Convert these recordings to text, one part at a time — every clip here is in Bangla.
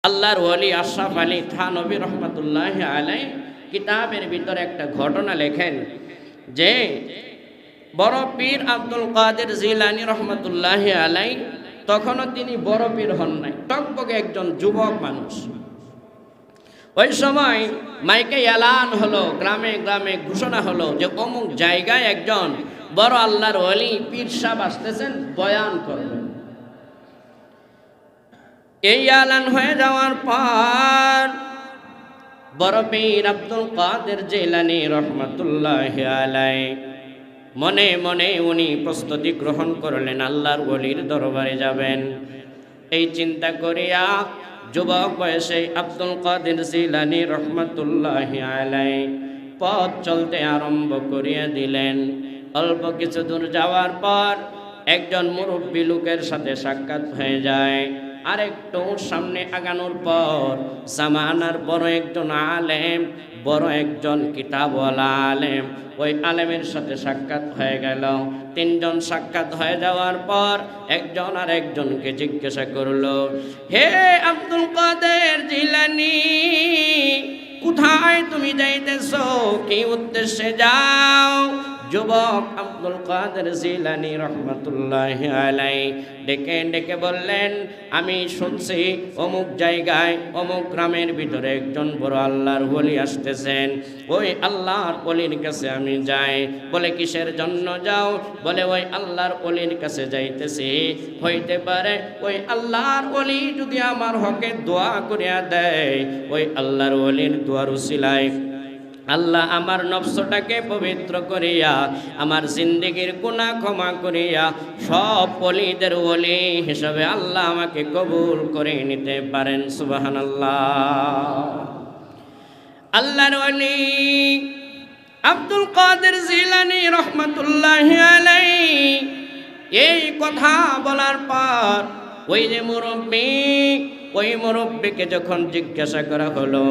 আল্লাহর ওলি আশরাফ আলী থানভী রহমতুল্লাহি আলাইহি কিতাবের ভিতরে একটা ঘটনা লেখেন যে বড় পীর আব্দুল কাদের জিলানী রহমতুল্লাহি আলাইহি তখনও তিনি বড় পীর হন নাই, টকবকে একজন যুবক মানুষ। ওই সময় মাইকে এলান হলো, গ্রামে গ্রামে ঘোষণা হলো যে অমুক জায়গায় একজন বড় আল্লাহর ওলি পীর সাহেব আসতেছেন, বয়ান করবেন। এই এলান হয়ে যাওয়ার পর বড় পীর আব্দুল কাদের জিলানী রহমতুল্লাহি আলাইহি মনে মনে উনি প্রস্তুতি গ্রহণ করলেন, আল্লাহর ওলির দরবারে যাবেন। এই চিন্তা করিয়া যুবক বয়সে আব্দুল কাদের জিলানী রহমতুল্লাহি আলাইহি পথ চলতে আরম্ভ করিয়া দিলেন। অল্প কিছু দূর যাওয়ার পর একজন মুরব্বী লোকের সাথে সাক্ষাৎ হয়ে যায়। আরেকটু সামনে আগানোর পর জামানার বড় একজন আলেম, বড় একজন কিতাবওয়ালা আলেম, ওই আলেমের সাথে সাক্ষাৎ হয়ে গেল। তিনজন সাক্ষাৎ হয়ে যাওয়ার পর একজন আর একজনকে জিজ্ঞাসা করলো, হে আব্দুল কাদের জিলানী, কোথায় তুমি যাইতেছো? কি উদ্দেশ্যে যাও? যুবক আব্দুল কাদের জিলানী রহমতুল্লাহি আলাইহি ডেকে ডেকে বললেন, আমি শুনছি অমুক জায়গায় অমুক গ্রামের ভিতরে একজন বড় আল্লাহর ওলি আসতেছেন, ওই আল্লাহর ওলির কাছে আমি যাই। বলে কিসের জন্য যাও? বলে ওই আল্লাহর ওলির কাছে যাইতেছি, হইতে পারে ওই আল্লাহর ওলি যদি আমার হকে দোয়া করিয়া দেয়, ওই আল্লাহর ওলির দোয়ার উসিলায় আল্লাহ আমার নফসটাকে পবিত্র করিয়া আমার জিন্দেগির গুনাহ ক্ষমা করিয়া সব ওলিদের ওলি হিসাবে আল্লাহ আমাকে কবুল করে নিতে পারেন। সুবহানাল্লাহ। আল্লাহর ওলি আব্দুল কাদের জিলানী রহমতুল্লাহি আলাইহি এই কথা বলার পর ওই যে মুরব্বী, ওই মুরব্বীকে যখন জিজ্ঞাসা করা হলো,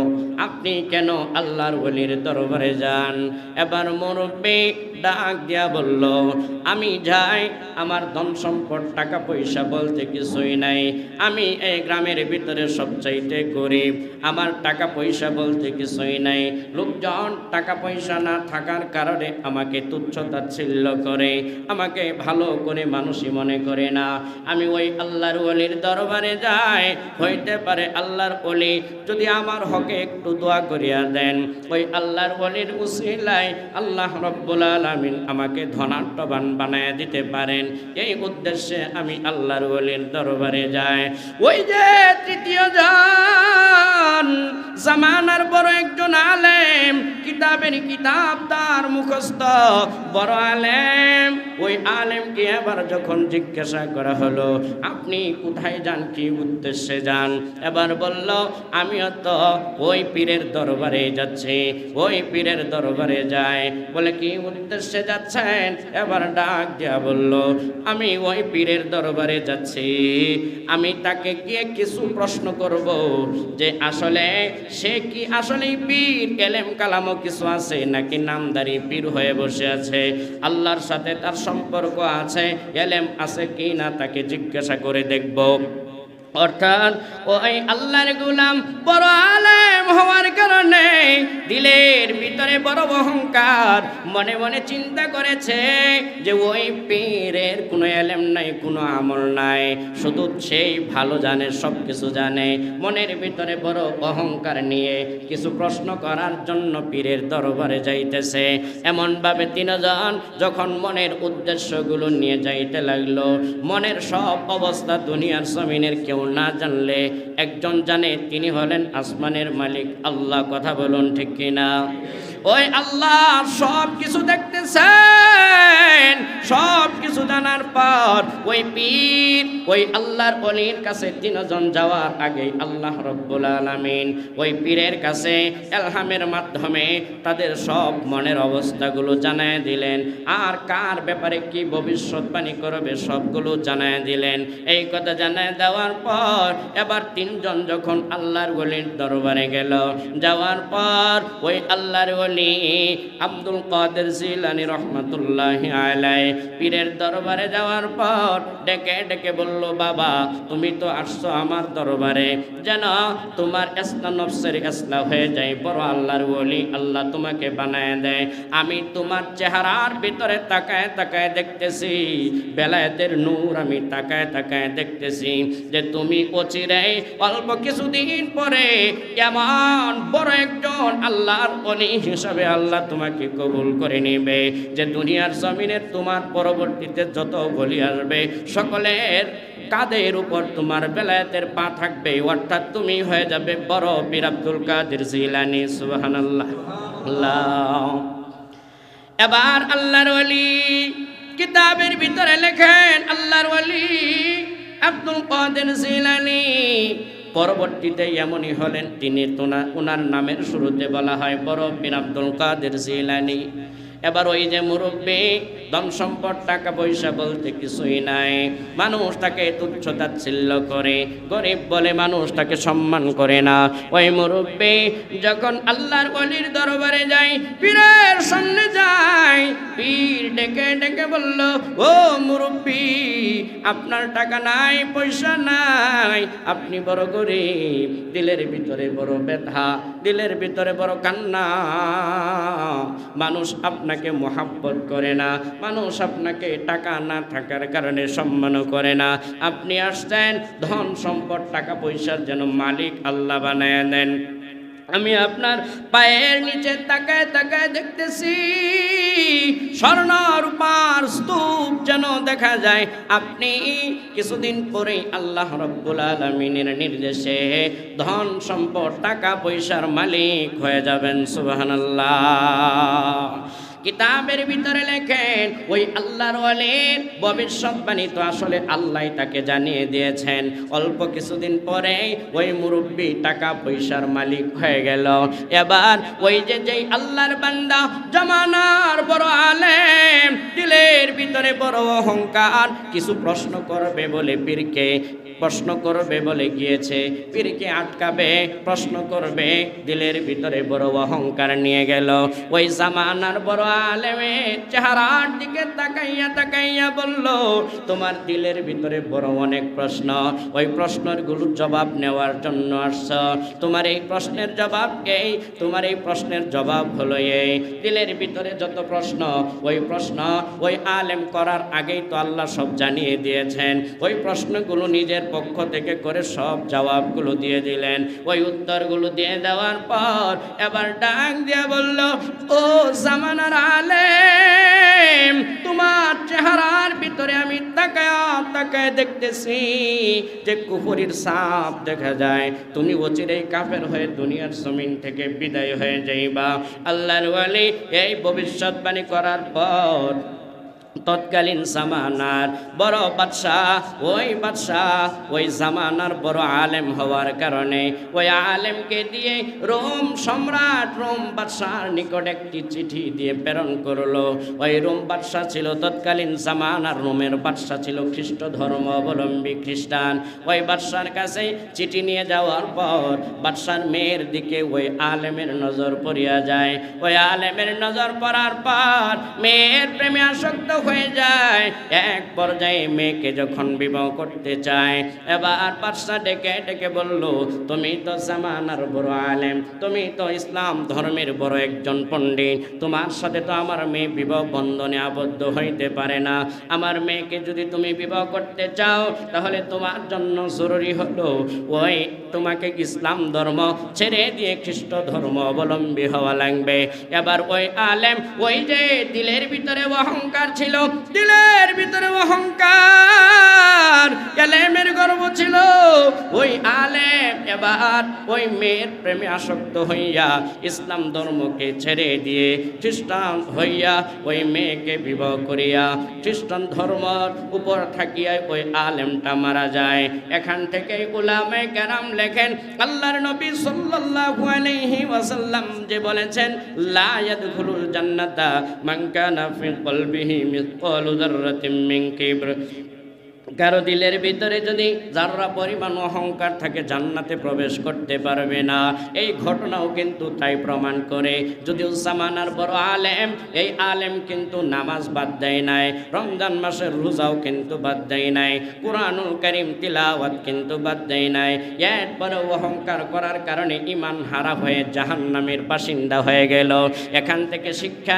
আপনি কেন আল্লাহর ওলির দরবারে যান? এবার মুরব্বী ডাক দিয়া বলল, আমি যাই, আমার ধন সম্পদ টাকা পয়সা বলতে কিছুই নাই, আমি এই গ্রামের ভিতরে সবচাইতে গরিব, আমার টাকা পয়সা বলতে কিছুই নাই, লোকজন টাকা পয়সা না থাকার কারণে আমাকে তুচ্ছ তাচ্ছিল্য করে, আমাকে ভালো করে মানুষই মনে করে না। আমি ওই আল্লাহর ওলির দরবারে যাই, হইতে পারে আল্লাহর ওলি যদি আমার হকে একটু দোয়া করিয়া দেন, ওই আল্লাহর ওলির উসিলায় আল্লাহ রব্বুল আলামিন আমাকে ধনাঢ্যবান বানায় দিতে পারেন। এই উদ্দেশ্যে আমি আল্লাহর ওলির দরবারে যাই। ওই যে তৃতীয় জন জামানার বড় একজন আলেম, কিতাবের কিতাব তার মুখস্থ বড় আলেম, ওই আলেমকে এবার যখন জিজ্ঞাসা করা হলো, আপনি কোথায় যান, কি উদ্দেশ্যে যান? এবার বলল, আমিও তো ওই পীরের দরবারে যাচ্ছি, ওই পীরের দরবারে যাই। বলে কি উদ্দেশ্যে যাচ্ছেন? এবার ডাক দিয়া বলল, আমি ওই পীরের দরবারে যাচ্ছি, আমি তাকে গিয়ে কিছু প্রশ্ন করব যে আসলে সে কি আসলেই পীর, এলেম কালামও কিছু আছে নাকি নামদারি পীর হয়ে বসে আছে, আল্লাহর সাথে তার সম্পর্ক আছে, এলেম আছে কি না তাকে জিজ্ঞাসা করে দেখব। অর্থাৎ ওই আল্লাহর গোলাম বড় আলেম হওয়ার কারণে দিলের ভিতরে বড় অহংকার, মনে মনে চিন্তা করেছে যে ওই পীরের কোনো এলেম নাই, কোনো আমল নাই, শুধু সেই ভালো জানে, সব কিছু জানে। মনের ভিতরে বড় অহংকার নিয়ে কিছু প্রশ্ন করার জন্য পীরের দরবারে যাইতেছে। এমনভাবে তিনজন যখন মনের উদ্দেশ্যগুলো নিয়ে যাইতে লাগলো, মনের সব অবস্থা দুনিয়ার জমিনের কেউ না জানলে একজন জানে, তিনি হলেন আসমানের মালিক আল্লাহ। কথা বলুন ঠিক কিনা? ওই আল্লাহ সব কিছু দেখতেছেন, সব কিছু জানার পর ওই পীর, ওই আল্লাহর ওলির কাছে তিনজন যাওয়ার আগে আল্লাহ রব্বুল আলামিন ওই পীরের কাছে ইলহামের মাধ্যমে তাদের সব মনের অবস্থাগুলো জানায় দিলেন, আর কার ব্যাপারে কি ভবিষ্যৎবাণী করবে সবগুলো জানায় দিলেন। এই কথা জানায় দেওয়ার পর এবার তিনজন যখন আল্লাহর ওলির দরবারে গেল, যাওয়ার পর ওই আল্লাহর ওলি আব্দুল কাদের জিলানী রহমাতুল্লাহি আলাইহি পীরের দরবারে যাওয়ার পর ডেকে ডেকে বলল, বাবা তুমি তো আসছো আমার দরবারে, যেন তোমার ইসলাম নফসের ইসলাহ হয়ে যায়, বড় আল্লাহর ওলি, আল্লাহ তোমাকে বানায় দেয়। আমি তোমার চেহারার ভিতরে তাকায় তাকায় দেখতেছি, বেলায়েতের নূর আমি তাকায় তাকায় দেখতেছি যে তুমি অচিরে অল্প কিছুদিন পরে এমন বড় একজন আল্লাহর ওলি হিসাবে আল্লাহ তোমাকে কবুল করে নেবে যে দুনিয়ার জমিনে তোমার পরবর্তীতে যত ওলি আসবে সকলের কাদের উপর তোমার বেলায়েতের পা থাকবে, অর্থাৎ তুমি হয়ে যাবে বড় পীর আব্দুল কাদের জিলানী। সুবহানাল্লাহ। এবার আল্লাহর ওলি কিতাবের ভিতরে লেখেন, আল্লাহর ওলি আব্দুল কাদের জিলানী পরবর্তীতে এমনই হলেন, তিনি ওনার নামের শুরুতে বলা হয় বড় পীর আব্দুল কাদের জিলানী। এবার ওই যে মুরব্বী, ধন সম্পদ টাকা পয়সা বলতে কিছুই নাই, মানুষ তাকে তুচ্ছ তাচ্ছিল্য করে, গরিব বলে মানুষ তাকে সম্মান করে না। ওই মুরব্বী যখন আল্লাহর ওলির দরবারে যায়, পীরের সামনে যায়, পীর ডেকে ডেকে বলল, ও মুরব্বী আপনার টাকা নাই পয়সা নাই, আপনি বড় গরিব, দিলের ভিতরে বড় ব্যথা, দিলের ভিতরে বড় কান্না, মানুষ আপনাকে মহাব্বত করে না, মানুষ আপনাকে টাকা না থাকার কারণে সম্মানও করে না, আপনি আসছেন ধন সম্পদ টাকা পয়সার যেন মালিক আল্লাহ বানায় দেন। আমি আপনার পায়ের নিচে তাকায় তাকায় দেখতেছি স্বর্ণ রূপার স্তূপ যেন দেখা যায়। আপনি কিছুদিন পরেই আল্লাহ রাব্বুল আলামিনের নির্দেশে ধন সম্পদ টাকা পয়সার মালিক হয়ে যাবেন। সুবহানাল্লাহ। কিতাবের ভিতরে লেখেন ওই আল্লাহর ওলির ভবিষ্যৎবাণী তো আসলে আল্লাহ তাকে জানিয়ে দিয়েছেন। অল্প কিছুদিন পরে ওই মুরব্বী টাকা পয়সার মালিক হয়ে গেল। এবার ওই যেই আল্লাহর বান্দা জামানার বড় আলেম, দিলের ভিতরে বড় অহংকার, কিছু প্রশ্ন করবে বলে পীরকে প্রশ্ন করবে বলে গিয়েছে, পীরকে আটকাবে, প্রশ্ন করবে, দিলের ভিতরে বড় অহংকার নিয়ে গেল। ওই জামানার বড় আলেমের চেহারার দিকে তাকাইয়া তাকাইয়া বলল, তোমার দিলের ভিতরে বড় অনেক প্রশ্ন, ওই প্রশ্নগুলোর জবাব নেওয়ার জন্য আসছ। তোমার এই প্রশ্নের জবাব এই, তোমার এই প্রশ্নের জবাব হলো এই। দিলের ভিতরে যত প্রশ্ন, ওই প্রশ্ন ওই আলেম করার আগেই তো আল্লাহ সব জানিয়ে দিয়েছেন। ওই প্রশ্নগুলো নিজের পক্ষ থেকে করে সব জবাবগুলো দিয়ে দিলেন। ওই উত্তরগুলো দিয়ে দেওয়ার পর এবার ডাক দিয়ে বলল, ও জামানার আলেম, তোমার চেহারার ভিতরে আমি তাকায় তাকায় দেখতেছি যে কুফরির ছাপ দেখা যায়, তুমি অচিরেই কাফের হয়ে দুনিয়ার জমিন থেকে বিদায় হয়ে যাইবা। আল্লাহর ওলি এই ভবিষ্যৎবাণী করার পর তৎকালীন জামানার বড় বাদশাহ, ওই জামানার বড় আলেম হওয়ার কারণে ওই আলেমকে দিয়ে রোম সম্রাট, রোম বাদশার নিকট একটি চিঠি দিয়ে প্রেরণ করলো। ওই রোম বাদশাহ ছিল তৎকালীন জামানার, রোমের বাদশাহ ছিল খ্রিস্ট ধর্ম অবলম্বী খ্রিস্টান। ওই বাদশার কাছে চিঠি নিয়ে যাওয়ার পর বাদশার মেয়ের দিকে ওই আলেমের নজর পড়িয়া যায়। ওই আলেমের নজর পড়ার পর মেয়ের প্রেমে আসক্ত হয়ে যায়। এক পর্যায়ে মেয়েকে যখন বিবাহ করতে চায়, এবার বাদশা ডেকে ডেকে বলল, তুমি তো জামানার বড় আলেম, তুমি তো ইসলাম ধর্মের বড় একজন পণ্ডিত, তোমার সাথে তো আমার মেয়ে বিবাহ বন্ধনে আবদ্ধ হইতে পারে না। আমার মেয়েকে যদি তুমি বিবাহ করতে চাও তাহলে তোমার জন্য জরুরি হলো ওই তোমাকে ইসলাম ধর্ম ছেড়ে দিয়ে খ্রিস্ট ধর্ম অবলম্বী হওয়া লাগবে। এবার ওই আলেম, ওই যে দিলের ভিতরে অহংকার ছিল, দিলের ভিতরে অহংকার, আলেমের গর্ব ছিল, ওই আলেম এবার ওই মেয়ের প্রেমে আসক্ত হইয়া ইসলাম ধর্মকে ছেড়ে দিয়ে খ্রিস্টান হইয়া ওই মেয়েকে বিবাহ করিয়া খ্রিস্টান ধর্মের উপর থাকিয়া ওই আলেমটা মারা যায়। এখান থেকে উলামায়ে কেরাম লেখেন, আল্লাহর নবী সাল্লাল্লাহু আলাইহি ওয়াসাল্লাম যে বলেছেন, লা ইয়াদখুলুল জান্নাতা মান কানা ফি কলবিহি মিসকালু যাররাতিন মিন কিবর, কারো দিলের ভিতরে যদি যারা পরিমাণ অহংকার থাকে জান্নাতে প্রবেশ করতে পারবে না। এই ঘটনাও কিন্তু তাই প্রমাণ করে। যদিও জামানার বড় আলেম, এই আলেম কিন্তু নামাজ বাদ দেয় নাই, রমজান মাসের রোজাও কিন্তু বাদ দেয় নাই, কুরআনুল কারীম তিলাওয়াত কিন্তু বাদ দেয় নাই। এরপরেও অহংকার করার কারণে ঈমান হারা হয়ে জাহান্নামের বাসিন্দা হয়ে গেল। এখান থেকে শিক্ষা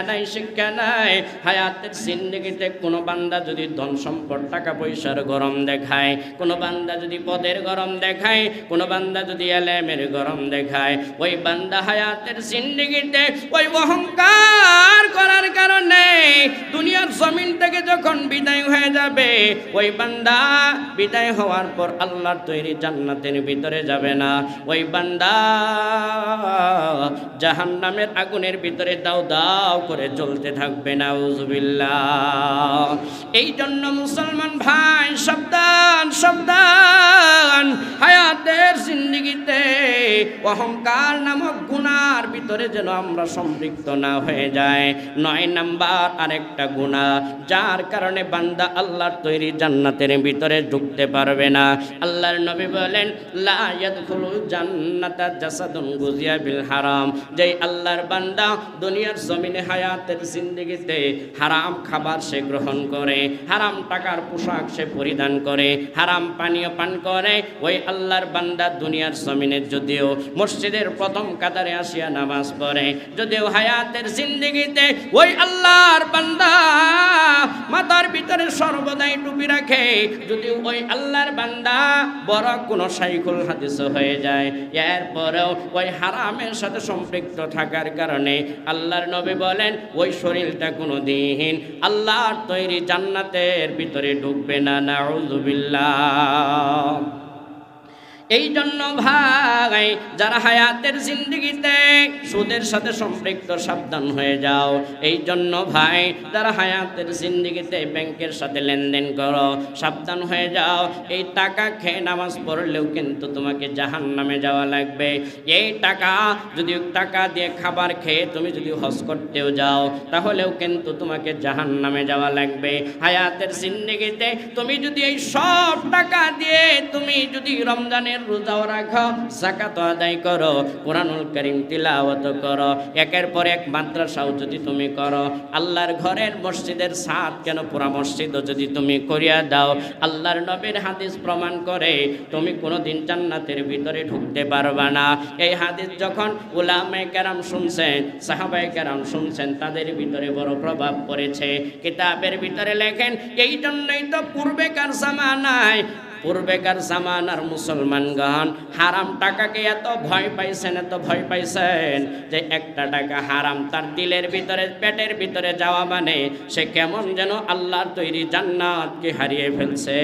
নাই। হায়াতের জিন্দেগিতে কোনো বান্দা যদি ধন সম্পদ টাকা পয়সার গরম দেখায়, কোনো বান্দা যদি পদের গরম দেখায়, কোনো বান্দা যদি এলেমের গরম দেখায়, ওই বান্দা হায়াতের জিন্দেগিতে ওই অহংকার করার কারণে দুনিয়ার জমিন থেকে যখন বিদায় হয়ে যাবে, ওই বান্দা বিদায় হওয়ার পর আল্লাহর তৈরি জান্নাতের ভিতরে যাবে না। ওই বান্দা জাহান্নামের আগুনের ভিতরে দাও দাও করে জ্বলতে থাকবে। নাউজুবিল্লাহ। এই জন্য মুসলমান ভাই সাবধান সাবধান, হায়াতের জিন্দেগিতে অহংকার নামক গুনার ভিতরে যেন আমরা সম্পৃক্ত না হয়ে যায়। 9 নাম্বার আরেকটা গুনাহ, যার কারণে বান্দা আল্লাহর তৈরি জান্নাতের ভিতরে ঢুকতে পারবে না। আল্লাহর নবী বলেন, লা ইয়াদখুলুল জান্নাতা জাসাদুন গুজিয়া বিল হারাম। যেই আল্লাহর বান্দা দুনিয়ার জমিনে হায়াতের জিন্দেগিতে হারাম খাবার সে গ্রহণ করে, হারাম টাকার পোশাক সে পরিধান করে, হারাম পানীয় পান করে, ওই আল্লাহর বান্দা দুনিয়ার জমিনে যদিও মসজিদের প্রথম কাতারে আসিয়া নামাজ পড়ে, যদিও হায়াতের জিন্দেগিতে ওই আল্লাহর বান্দা মাথার ভিতরে সর্বদাই টুপি রাখে, যদিও ওই আল্লাহর বান্দা বড় কোনো শাইখুল হাদিস হয়ে যায়, এরপরেও ওই হারামের সাথে সম্পৃক্ত থাকার কারণে আল্লাহর নবী বলেন ওই শরীরটা কোনোদিন আল্লাহর তৈরি জান্নাতের ভিতরে ঢুকবে না। নাউযুবিল্লাহ। এই জন্য ভাই যারা হায়াতের জিন্দেগিতে সুদের সাথে সম্পৃক্ত সাবধান হয়ে যাও। এই জন্য ভাই যারা হায়াতের জিন্দেগিতে ব্যাংকের সাথে লেনদেন করো সাবধান হয়ে যাও। এই টাকা খেয়ে নামাজ পড়লেও কিন্তু তোমাকে জাহান্নামে যাওয়া লাগবে। এই টাকা যদি টাকা দিয়ে খাবার খেয়ে তুমি যদি হজ করতেও যাও তাহলেও কিন্তু তোমাকে জাহান্নামে যাওয়া লাগবে। হায়াতের জিন্দেগিতে তুমি যদি এই সব টাকা দিয়ে তুমি যদি রমজানের রোজাও রাখো, যাকাত আদায় করো, কুরআনুল কারীম তিলাওয়াত করো, একের পর এক মাদ্রাসাও যদি তুমি করো, আল্লাহর ঘরের মসজিদের ছাদ কেন পুরা মসজিদও যদি তুমি করিয়া দাও, আল্লাহর নবীর হাদিস প্রমাণ করে তুমি কোনোদিন জান্নাতের ভিতরে ঢুকতে পারবা না। এই হাদিস যখন উলামায়ে কেরাম শুনছেন, সাহাবায়ে কেরাম শুনছেন, তাদের ভিতরে বড় প্রভাব পড়েছে। কিতাবের ভিতরে লেখেন, এই জন্যই তো পূর্বেকার জামানায় জামানার মুসলমানগণ হারাম টাকাকে এত ভয় পাইছেন যে একটা টাকা হারাম তার দিলের ভিতরে পেটের ভিতরে যাওয়া মানে সে কেমন যেন আল্লাহর তৈরি জান্নাতকে হারিয়ে ফেলছে।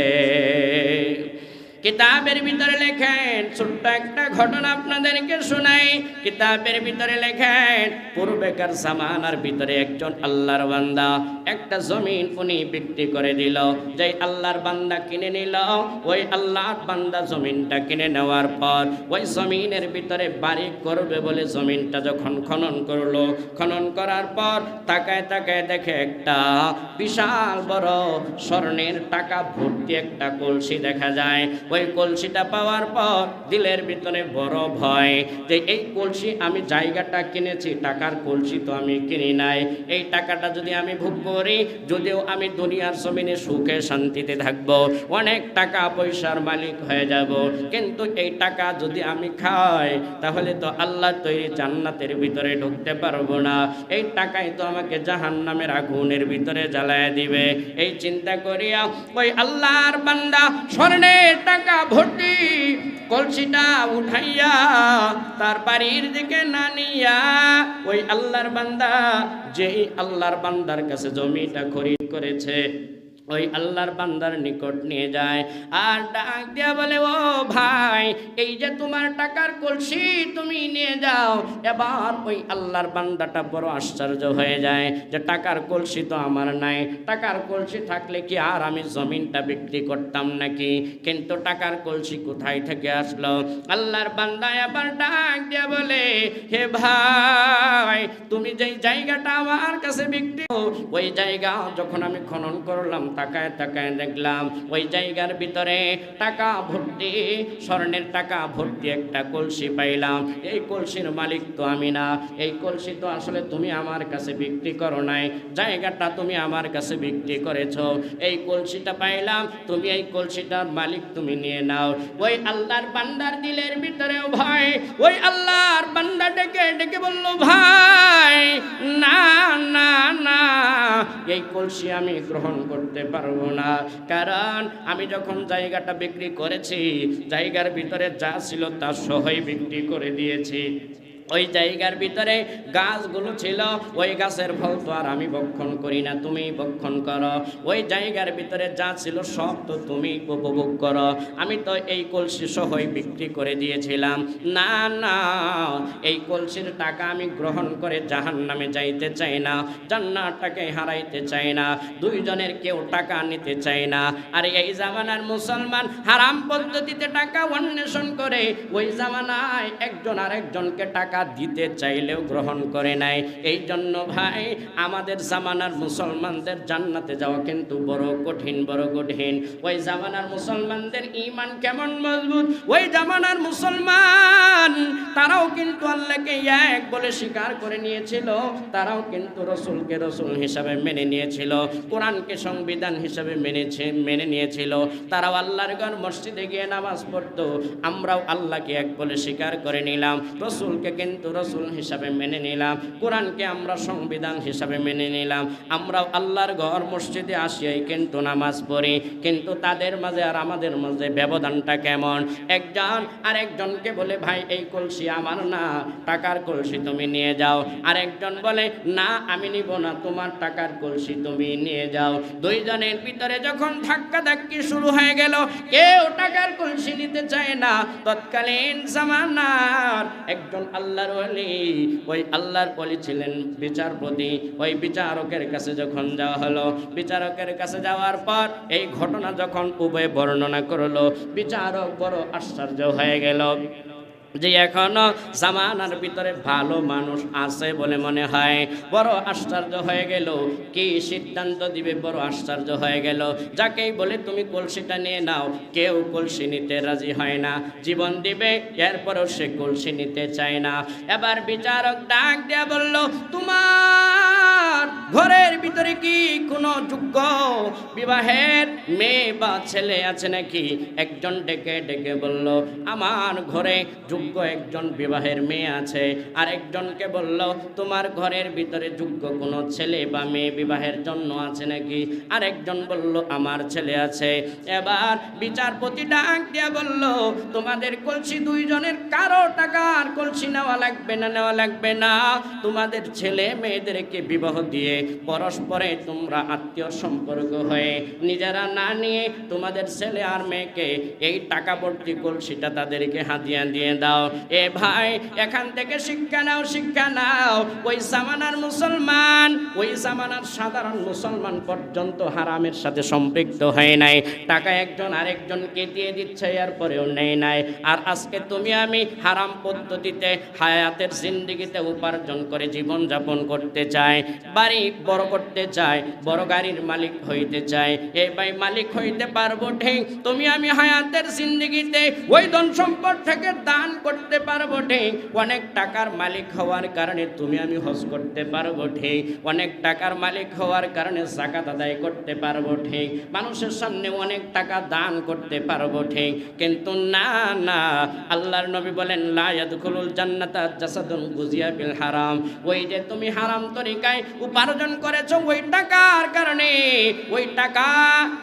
কিতাবের ভিতরে লেখেন, ছোট্ট একটা ঘটনা আপনাদেরকে শোনাই। কিতাবের ভিতরে লেখেন, পূর্বেকার জামানার ভিতরে একজন আল্লাহর বান্দা একটা জমিন উনি বিক্রি করে দিল। যেই আল্লাহর বান্দা কিনে নিল, ওই আল্লাহর বান্দা জমিনটা কিনে নেওয়ার পর ওই জমিনের ভিতরে বাড়ি করবে বলে জমিনটা যখন খনন করলো, খনন করার পর তাকায় তাকায় দেখে একটা বিশাল বড় স্বর্ণের টাকা ভর্তি একটা কলসি দেখা যায়। ওই কলসিটা পাওয়ার পর দিলের ভিতরে বড় ভয় যে এই কলসি আমি জায়গাটা কিনেছি, টাকার কলসি তো আমি কিনি নাই। এই টাকাটা যদি আমি ভোগ করি, যদিও আমি দুনিয়ার জমিনে সুখে শান্তিতে থাকবো, অনেক টাকা পয়সার মালিক হয়ে যাব, কিন্তু এই টাকা যদি আমি খাই তাহলে তো আল্লাহর তৈরি জান্নাতের ভিতরে ঢুকতে পারবো না। এই টাকাই তো আমাকে জাহান্নামের আগুনের ভিতরে জ্বালায় দিবে। এই চিন্তা করিয়া ওই আল্লাহর বান্দা স্বর্ণের টাকা ভর্তি কলসিটা উঠাইয়া তার বাড়ির দিকে না নিয়া ওই আল্লাহর বান্দা যেই আল্লাহর বান্দার কাছে জমিটা খরিদ করেছে ওই আল্লাহর বান্দার নিকট নিয়ে যায় আর ডাক দিয়া বলে, ও ভাই, এই যে তোমার টাকার কলসি তুমি নিয়ে যাও। এবার ওই আল্লাহর বান্দাটা বড় আশ্চর্য হয়ে যায় যে টাকার কলসি তো আমার নাই, টাকার কলসি থাকলে কি আর আমি জমিনটা বিক্রি করতাম নাকি, কিন্তু টাকার কলসি কোথায় থেকে আসলো? আল্লাহর বান্দা এবার ডাক দিয়া বলে, হে ভাই, তুমি যেই জায়গাটা আমার কাছে বিক্রি, ওই জায়গা যখন আমি খনন করলাম তাকায় তাকায় দেখলাম ওই জায়গার ভিতরে টাকা ভর্তি, স্বর্ণের টাকা ভর্তি একটা কলসি পাইলাম। এই কলসির মালিক তো আমি না, এই কলসি তো আসলে তুমি আমার কাছে বিক্রি করো নাই, জায়গাটা তুমি আমার কাছে বিক্রি করেছো। এই কলসিটা পাইলাম, তুমি এই কলসিটার মালিক তুমি নিয়ে নাও। ওই আল্লাহর বান্দার দিলের ভিতরেও ভয়, ওই আল্লাহর বান্দা ডেকে ডেকে বলল, ভাই না না না, এই কলসি আমি গ্রহণ করতে পারবো না, কারণ আমি যখন জায়গাটা বিক্রি করেছি, জায়গার ভিতরে যা ছিল তা সহই বিক্রি করে দিয়েছি। ওই জায়গার ভিতরে গাছগুলো ছিল, ওই গাছের ফল তো আর আমি ভক্ষণ করি না, তুমি ভক্ষণ করো। ওই জায়গার ভিতরে যা ছিল সব তো তুমি উপভোগ করো, আমি তো এই কলসি সহই বিক্রি করে দিয়েছিলাম। না না, এই কলসির টাকা আমি গ্রহণ করে জাহান্নামে যাইতে চাই না, জান্নাতটাকে হারাইতে চাই না, দুইজনের কেউ টাকা নিতে চাই না। আর এই জামানার মুসলমান হারাম পদ্ধতিতে টাকা অন্বেষণ করে, ওই জামানায় একজন আরেকজনকে টাকা দিতে চাইলেও গ্রহণ করে নাই। এই জন্য ভাই আমাদের জামানার মুসলমানদের জান্নাতে যাওয়া কিন্তু বড় কঠিন, বড় কঠিন। ওই জামানার মুসলমানদের ঈমান কেমন মজবুত, ওই জামানার মুসলমান তারাও কিন্তু আল্লাহকে এক বলে স্বীকার করে নিয়েছিল, তারাও কিন্তু রসুলকে রসুল হিসাবে মেনে নিয়েছিল, কোরআনকে সংবিধান হিসাবে মেনে নিয়েছিল। তারাও আল্লাহর ঘর মসজিদে গিয়ে নামাজ পড়তো, আমরাও আল্লাহকে এক বলে স্বীকার করে নিলাম, রসুলকে কিন্তু রসুল হিসাবে মেনে নিলাম, কোরআনকে আমরা সংবিধান হিসাবে মেনে নিলাম, আমরাও আল্লাহর ঘর মসজিদে আসিয়াই কিন্তু নামাজ পড়ি। কিন্তু তাদের মাঝে আর আমাদের মাঝে ব্যবধানটা কেমন, একজন আরেকজনকে বলে, ভাই এই কলসি আমার না, টাকার কলসি তুমি নিয়ে যাও। আরেকজন বলে, না আমি নিব না, তোমার টাকার কলসি তুমি নিয়ে যাও। দুইজনের ভিতরে যখন ধাক্কাধাক্কি শুরু হয়ে গেল, কেউ টাকার কলসি নিতে চায় না। তৎকালীন জামানার একজন আল্লাহর ওলি, ওই আল্লাহর ওলি ছিলেন বিচারপতি, ওই বিচারকের কাছে যখন যাওয়া হলো, বিচারকের কাছে যাওয়ার পর এই ঘটনা যখন উভয় বর্ণনা করলো, বিচারক বড় আশ্চর্য হয়ে গেল যে এখনো জামানার ভিতরে ভালো মানুষ আছে বলে মনে হয়। বড় আশ্চর্য হয়ে গেল, কি সিদ্ধান্ত দিবে বড় আশ্চর্য হয়ে গেল। যাকেই বলে তুমি কলসিটা নিয়ে নাও, কেউ কলসি নিতে রাজি হয় না, জীবন দিবে এরপরও সে কলসি নিতে চায় না। এবার বিচারক ডাক দেয়া বলল, তোমার ঘরের ভিতরে কি কোনো যোগ্য বিবাহের মেয়ে বা ছেলে আছে নাকি? একজন ডেকে ডেকে বলল, আমার ঘরে যোগ্য একজন বিবাহের মেয়ে আছে। আর একজনকে বলল, তোমার ঘরের ভিতরে যোগ্য কোনো ছেলে বা মেয়ে বিবাহের জন্য আছে নাকি? আর একজন বলল, আমার ছেলে আছে। এবার বিচারপতি ডাক দিয়া বলল, তোমাদের কলসি দুইজনের কারো টাকার কলসি নেওয়া লাগবে না, নেওয়া লাগবে না, তোমাদের ছেলে মেয়েদেরকে বিবাহ দিয়ে পরস্পরে তোমরা আত্মীয় সম্পর্ক হয়ে নিজেরা না নিয়ে তোমাদের ছেলে আর মেয়েকে এই টাকা ভর্তি কলসিটা তাদেরকে হাদিয়া দিয়ে দাও। এ ভাই এখান থেকে শিক্ষা নাও, শিক্ষা নাও। ওই জামানার মুসলমান, ওই জামানার সাধারণ মুসলমান পর্যন্ত হারামের সাথে সম্পৃক্ত হয় নাই, টাকা একজন আরেকজনকে দিয়ে দিচ্ছে এরপরেও নেই নাই। আর আজকে তুমি আমি হারাম পদ্ধতিতে হায়াতের জিন্দেগিতে উপার্জন করে জীবন যাপন করতে চাই, বাড়ি বড় করতে চাই, বড় গাড়ির মালিক হইতে চাই। এ ভাই মালিক হইতে পারবো ঠিক, তুমি আমি হায়াতের জিন্দেগিতে ওই ধন সম্পদ থেকে দান করতে পারবো ঠিক, অনেক টাকার মালিক হওয়ার কারণে তুমি আমি হজ করতে পারবো ঠিক, অনেক টাকার মালিক হওয়ার কারণে যাকাত আদায় করতে পারবো ঠিক, মানুষের সামনে অনেক টাকা দান করতে পারবো ঠিক। কিন্তু না না, আল্লাহর নবী বলেন, লা ইয়াদখুলুল জান্নাতা জাসাদুন গুজিয়া বিল হারাম। ওই যে তুমি হারাম তরিকায় উপার্জন করেছো, ওই টাকার কারণে, ওই টাকা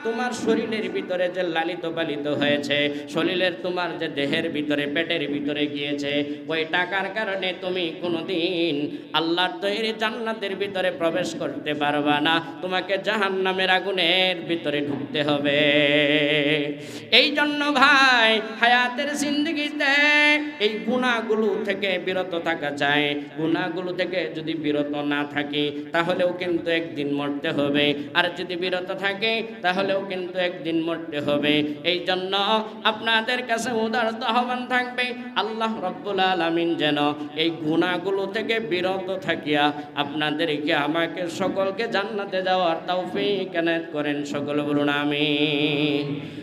তোমার শরীরের ভিতরে যে লালিত পালিত হয়েছে, শরীরের তোমার যে দেহের ভিতরে পেটের ভিতরে গিয়েছে, ওই টাকার কারণে তুমি কোনোদিন আল্লাহর তৈরি জান্নাতের ভিতরে প্রবেশ করতে পারবা না, তোমাকে জাহান্নামের আগুনের ভিতরে ঢুকতে হবে। এই জন্য ভাই হায়াতের জিন্দগিতে এই গুনাহগুলো থেকে বিরত থাকা যায়। গুনাহগুলো থেকে যদি বিরত না থাকি তাহলেও কিন্তু একদিন মরতে হবে, আর যদি বিরত থাকে তাহলেও কিন্তু একদিন মরতে হবে। এই জন্য আপনাদের কাছে উদারত আহ্বান থাকবে, আল্লাহ রাব্বুল আলামিন যেন এই গুনাহগুলো থেকে বিরত থাকিয়া আপনাদেরকে আমাকে সকলকে জান্নাতে যাওয়ার তৌফিক এনায়েত করেন। সকলে বলুন আমিন।